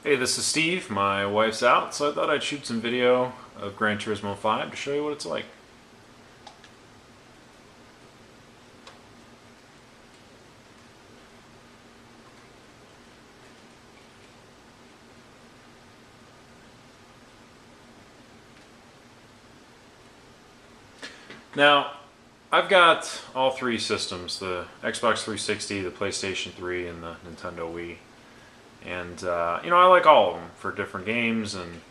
Hey, this is Steve. My wife's out, so I thought I'd shoot some video of Gran Turismo 5 to show you what it's like. Now, I've got all three systems, the Xbox 360, the PlayStation 3, and the Nintendo Wii. And, I like all of them for different games and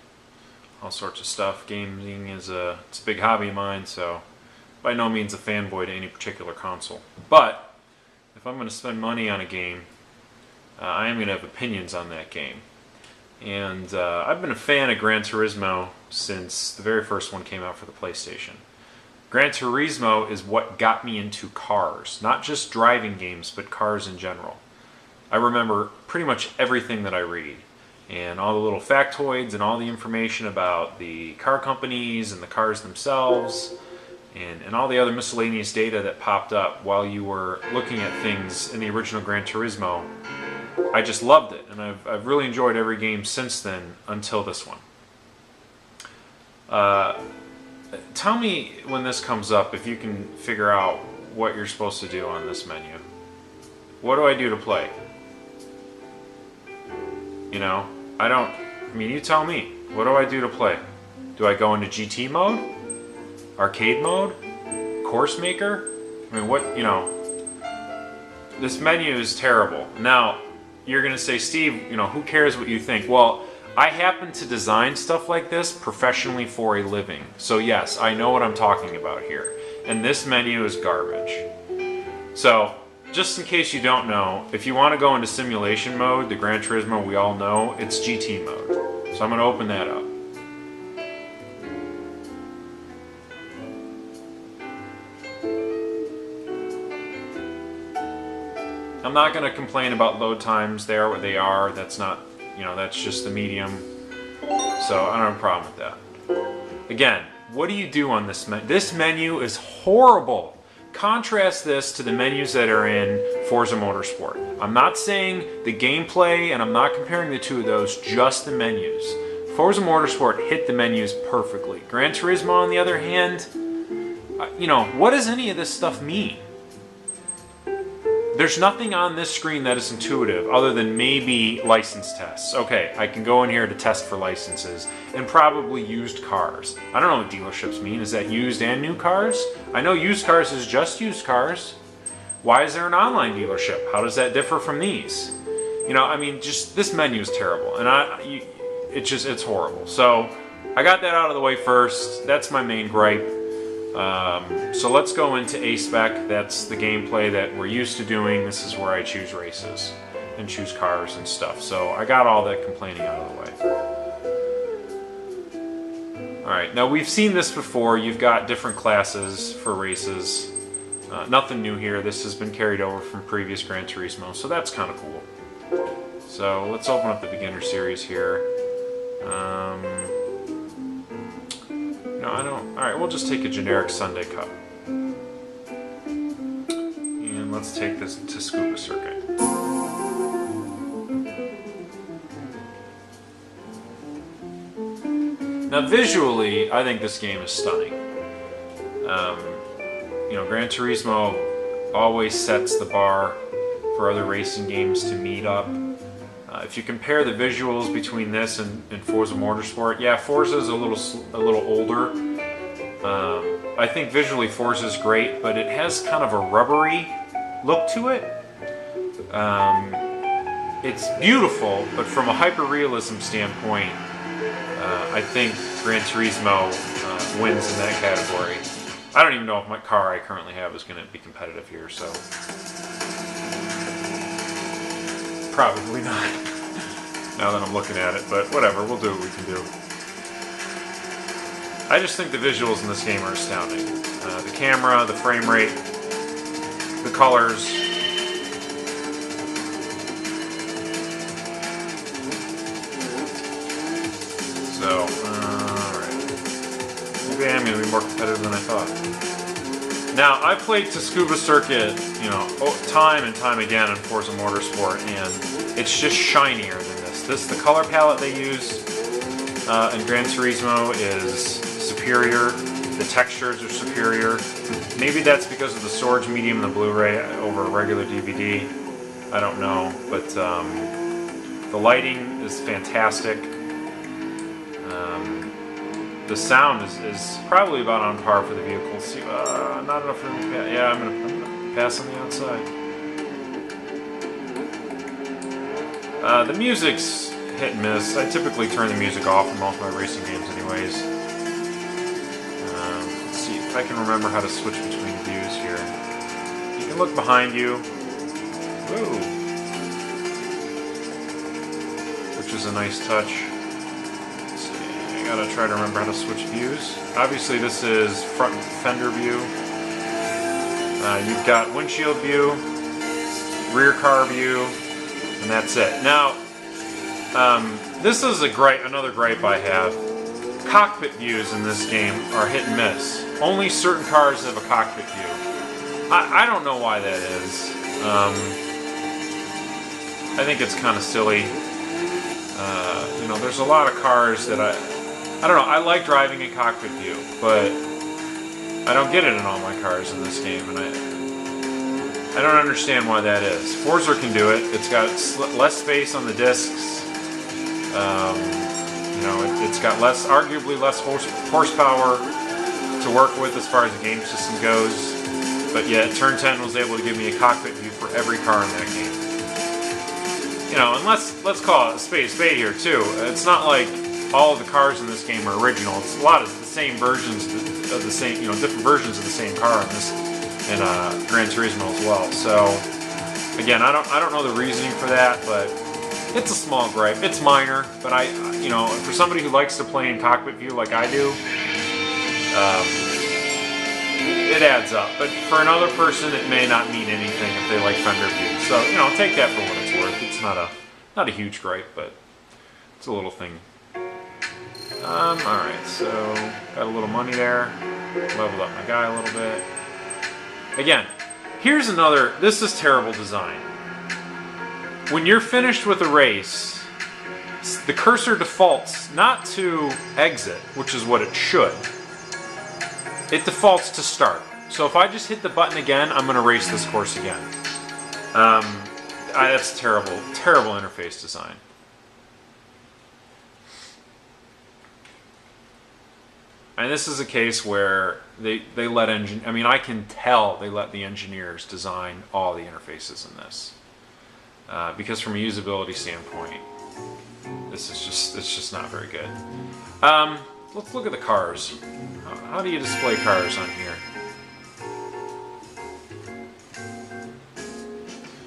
all sorts of stuff. Gaming is it's a big hobby of mine, so by no means a fanboy to any particular console. But if I'm going to spend money on a game, I am going to have opinions on that game. And I've been a fan of Gran Turismo since the very first one came out for the PlayStation. Gran Turismo is what got me into cars, not just driving games, but cars in general. I remember pretty much everything that I read, and all the little factoids and all the information about the car companies and the cars themselves, and all the other miscellaneous data that popped up while you were looking at things in the original Gran Turismo. I just loved it, and I've really enjoyed every game since then until this one. Tell me when this comes up if you can figure out what you're supposed to do on this menu. What do I do to play? You tell me. What do I do to play? Do I go into GT mode? Arcade mode? Course maker? This menu is terrible. Now, you're going to say, Steve, who cares what you think? Well, I happen to design stuff like this professionally for a living. So yes, I know what I'm talking about here. And this menu is garbage. So, just in case you don't know, if you want to go into simulation mode, the Gran Turismo we all know, it's GT mode. So I'm going to open that up. I'm not going to complain about load times. They are what they are. That's not, that's just the medium. So I don't have a problem with that. Again, what do you do on this menu? This menu is horrible. Contrast this to the menus that are in Forza Motorsport. I'm not saying the gameplay, and I'm not comparing the two of those, just the menus. Forza Motorsport hit the menus perfectly. Gran Turismo, on the other hand, what does any of this stuff mean? There's nothing on this screen that is intuitive other than maybe license tests. Okay, I can go in here to test for licenses and probably used cars. I don't know what dealerships mean. Is that used and new cars? I know used cars is just used cars. Why is there an online dealership? How does that differ from these? Just this menu is terrible, and it's horrible. So I got that out of the way first. That's my main gripe. So let's go into A-Spec. That's the gameplay that we're used to doing. This is where I choose races and choose cars and stuff. So I got all that complaining out of the way. Alright, now we've seen this before. You've got different classes for races. Nothing new here. This has been carried over from previous Gran Turismo, so that's kind of cool. So let's open up the beginner series here. Alright, we'll just take a generic Sunday Cup. And let's take this to Scuba Circuit. Now visually, I think this game is stunning. Gran Turismo always sets the bar for other racing games to meet up. If you compare the visuals between this and Forza Motorsport, yeah, Forza is a little older. I think visually Forza is great, but it has kind of a rubbery look to it. It's beautiful, but from a hyper-realism standpoint, I think Gran Turismo wins in that category. I don't even know if my car I currently have is going to be competitive here, so probably not. Now that I'm looking at it, but whatever, we'll do what we can do. I just think the visuals in this game are astounding. The camera, the frame rate, the colors. So, alright. Maybe I am going to be more competitive than I thought. Now, I've played to Scuba Circuit, time and time again in Forza Motorsport, and it's just shinier than this. The color palette they use in Gran Turismo is superior. The textures are superior. Maybe that's because of the storage medium and the Blu-ray over a regular DVD. I don't know, but the lighting is fantastic. The sound is probably about on par for the vehicle. See, not enough room to pass. Yeah, I'm gonna pass on the outside. The music's hit and miss. I typically turn the music off in most of my racing games anyways. Let's see if I can remember how to switch between views here. You can look behind you. Whoa. Which is a nice touch. Gotta try to remember how to switch views. Obviously this is front fender view. You've got windshield view, rear car view, and that's it. Now, this is another gripe I have. Cockpit views in this game are hit and miss. Only certain cars have a cockpit view. I don't know why that is. I think it's kind of silly. You know, there's a lot of cars that I don't know, I like driving in cockpit view, but I don't get it in all my cars in this game, and I don't understand why that is. Forza can do it. It's got less space on the discs. You know, it's got arguably less horsepower to work with as far as the game system goes, but yet Turn 10 was able to give me a cockpit view for every car in that game. You know, and let's call it a spade here too. It's not like all of the cars in this game are original. It's a lot of the same versions of the same, you know, different versions of the same car in Gran Turismo as well. So again, I don't know the reasoning for that, but it's a small gripe. It's minor, but you know, for somebody who likes to play in cockpit view like I do, it adds up. But for another person, it may not mean anything if they like fender view. So you know, take that for what it's worth. It's not a huge gripe, but it's a little thing. Alright, so got a little money there. Leveled up my guy a little bit. Again, here's another, this is terrible design. When you're finished with a race, the cursor defaults not to exit, which is what it should. It defaults to start. So if I just hit the button again, I'm going to race this course again. That's terrible, terrible interface design. And this is a case where they let I mean, I can tell they let the engineers design all the interfaces in this, because from a usability standpoint, it's just not very good. Let's look at the cars. How do you display cars on here?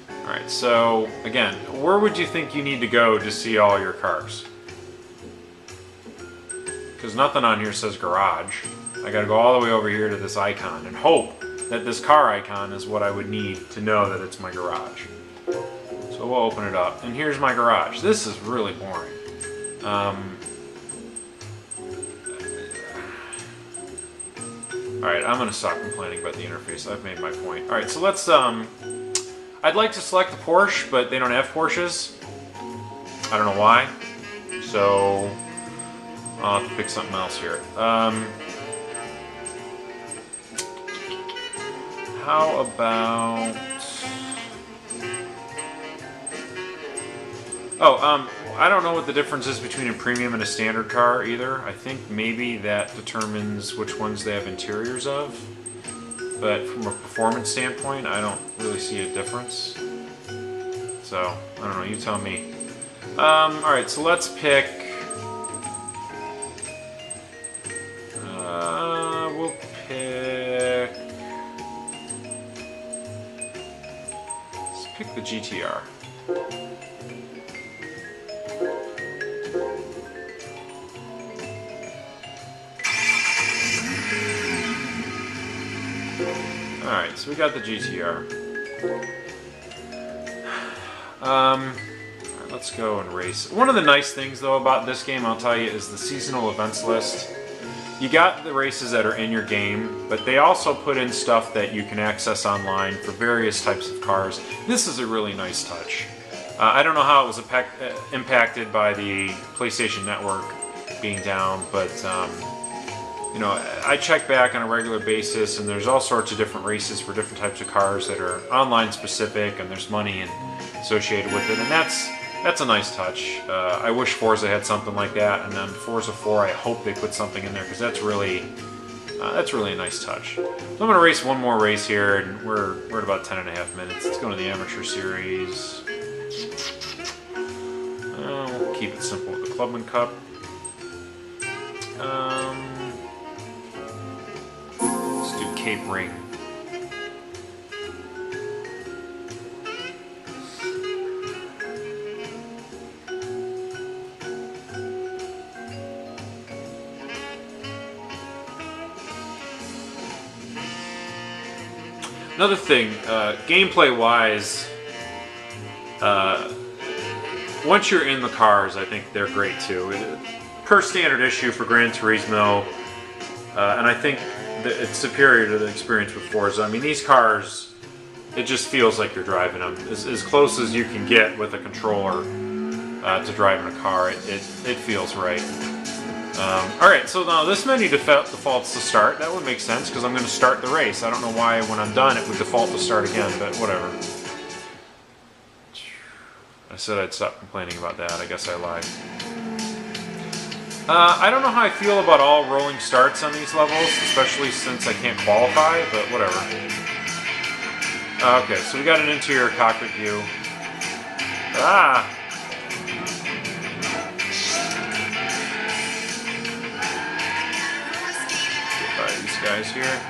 All right. So again, where would you think you need to go to see all your cars? Because nothing on here says garage. I gotta go all the way over here to this icon and hope that this car icon is what I would need to know that it's my garage. So we'll open it up, and here's my garage. This is really boring. Alright, I'm gonna stop complaining about the interface. I've made my point. Alright, so let's, I'd like to select the Porsche, but they don't have Porsches. I don't know why. So I'll have to pick something else here. How about... Oh, I don't know what the difference is between a premium and a standard car either. I think maybe that determines which ones they have interiors of. But from a performance standpoint, I don't really see a difference. So, I don't know, you tell me. Alright, so let's pick... we'll pick... Let's pick the GTR. Alright, so we got the GTR. Alright, let's go and race. One of the nice things, though, about this game, I'll tell you, is the seasonal events list. You got the races that are in your game, but they also put in stuff that you can access online for various types of cars. This is a really nice touch. I don't know how it was impacted by the PlayStation Network being down, but you know, I check back on a regular basis, and there's all sorts of different races for different types of cars that are online specific, and there's money associated with it, and that's a nice touch. I wish Forza had something like that, and then Forza 4, I hope they put something in there, because that's really a nice touch. So I'm going to race one more race here, and we're at about 10.5 minutes. Let's go to the Amateur Series. We'll keep it simple with the Clubman Cup. Let's do Cape Ring. Another thing, gameplay-wise, once you're in the cars, I think they're great too. Per standard issue for Gran Turismo, and I think that it's superior to the experience with Forza. I mean, these cars, it just feels like you're driving them. As close as you can get with a controller to driving a car, it feels right. Alright, so now this menu defaults to start. That would make sense because I'm going to start the race. I don't know why when I'm done it would default to start again, but whatever. I said I'd stop complaining about that. I guess I lied. I don't know how I feel about all rolling starts on these levels, especially since I can't qualify, but whatever. Okay, so we got an interior cockpit view. Ah! Get by these guys here.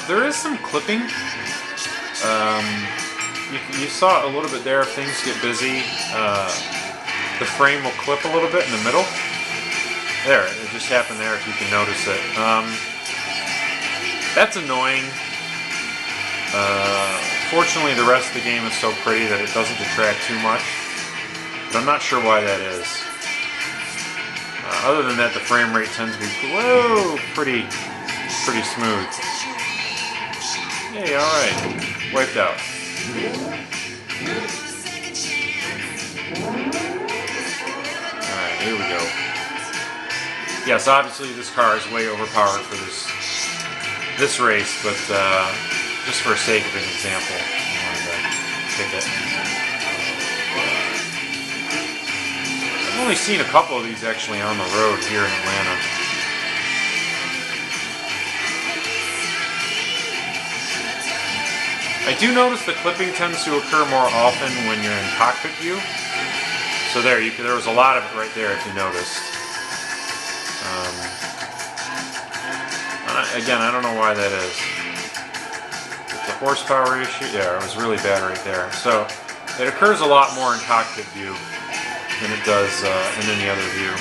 There is some clipping. You saw it a little bit there. If things get busy, the frame will clip a little bit in the middle. There, it just happened there if you can notice it. That's annoying. Fortunately, the rest of the game is so pretty that it doesn't detract too much. But I'm not sure why that is. Other than that, the frame rate tends to be pretty smooth. Hey, alright. Wiped out. Alright, here we go. Yes, obviously this car is way overpowered for this race, but just for sake of an example, I wanted to pick it. I've only seen a couple of these actually on the road here in Atlanta. I do notice the clipping tends to occur more often when you're in cockpit view. So there was a lot of it right there if you noticed. Again, I don't know why that is. The horsepower issue, yeah, it was really bad right there. So it occurs a lot more in cockpit view than it does in any other view.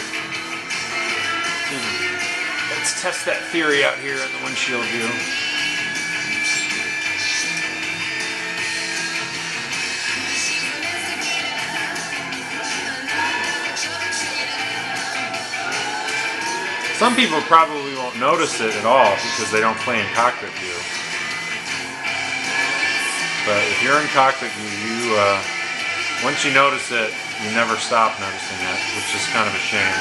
Let's test that theory out here in the windshield view. Some people probably won't notice it at all because they don't play in cockpit view. But if you're in cockpit view, once you notice it, you never stop noticing it, which is kind of a shame.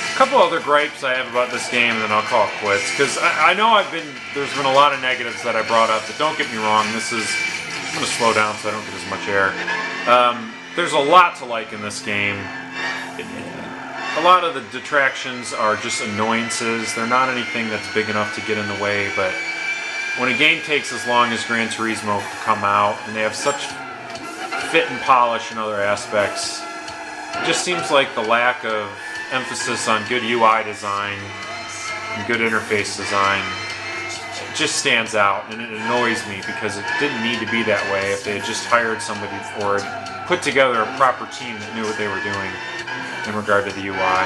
A couple other gripes I have about this game, and then I'll call it quits. Because I know there's been a lot of negatives that I brought up. But don't get me wrong, I'm going to slow down so I don't get as much air. There's a lot to like in this game. A lot of the detractions are just annoyances. They're not anything that's big enough to get in the way. But when a game takes as long as Gran Turismo to come out, and they have such fit and polish in other aspects, it just seems like the lack of emphasis on good UI design and good interface design, it just stands out, and it annoys me because it didn't need to be that way. If they had just hired somebody for it, put together a proper team that knew what they were doing in regard to the UI.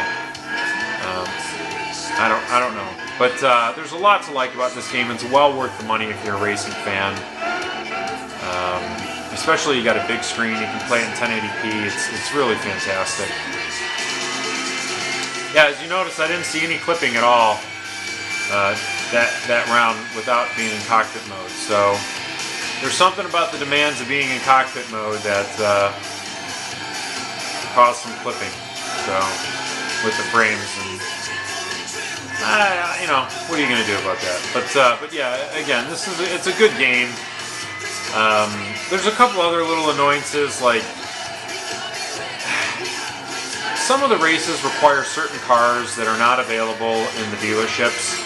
I don't know, but there's a lot to like about this game. It's well worth the money if you're a racing fan. Especially you got a big screen, you can play it in 1080p. It's really fantastic. Yeah, as you notice, I didn't see any clipping at all that round without being in cockpit mode. So there's something about the demands of being in cockpit mode that caused some clipping. So with the frames, and you know, what are you going to do about that? But yeah, again, it's a good game. There's a couple other little annoyances, like some of the races require certain cars that are not available in the dealerships.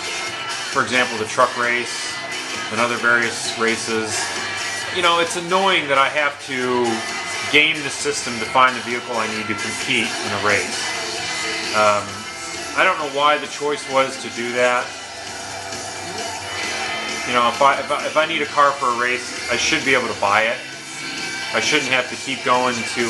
For example, the truck race and other various races. You know, it's annoying that I have to game the system to find the vehicle I need to compete in a race. I don't know why the choice was to do that. You know, if I need a car for a race, I should be able to buy it. I shouldn't have to keep going to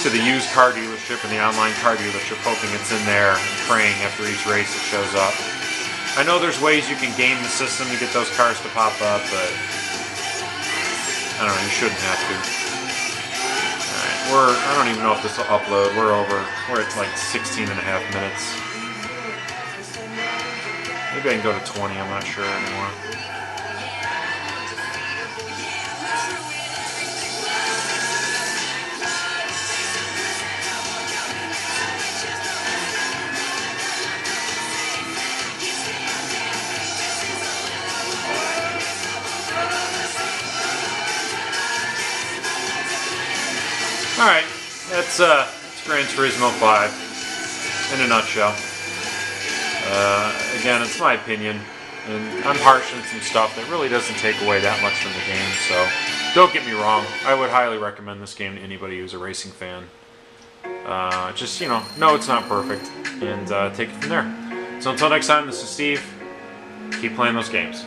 the used car dealership and the online car dealership hoping it's in there and praying after each race it shows up. I know there's ways you can game the system to get those cars to pop up, but I don't know, you shouldn't have to. Alright, I don't even know if this will upload. We're at like 16 and a half minutes. Maybe I can go to 20, I'm not sure anymore. Alright, that's Gran Turismo 5 in a nutshell. Again, it's my opinion, and I'm harsh on some stuff that really doesn't take away that much from the game, so don't get me wrong, I would highly recommend this game to anybody who's a racing fan. Just, you know it's not perfect, and take it from there. So until next time, this is Steve. Keep playing those games.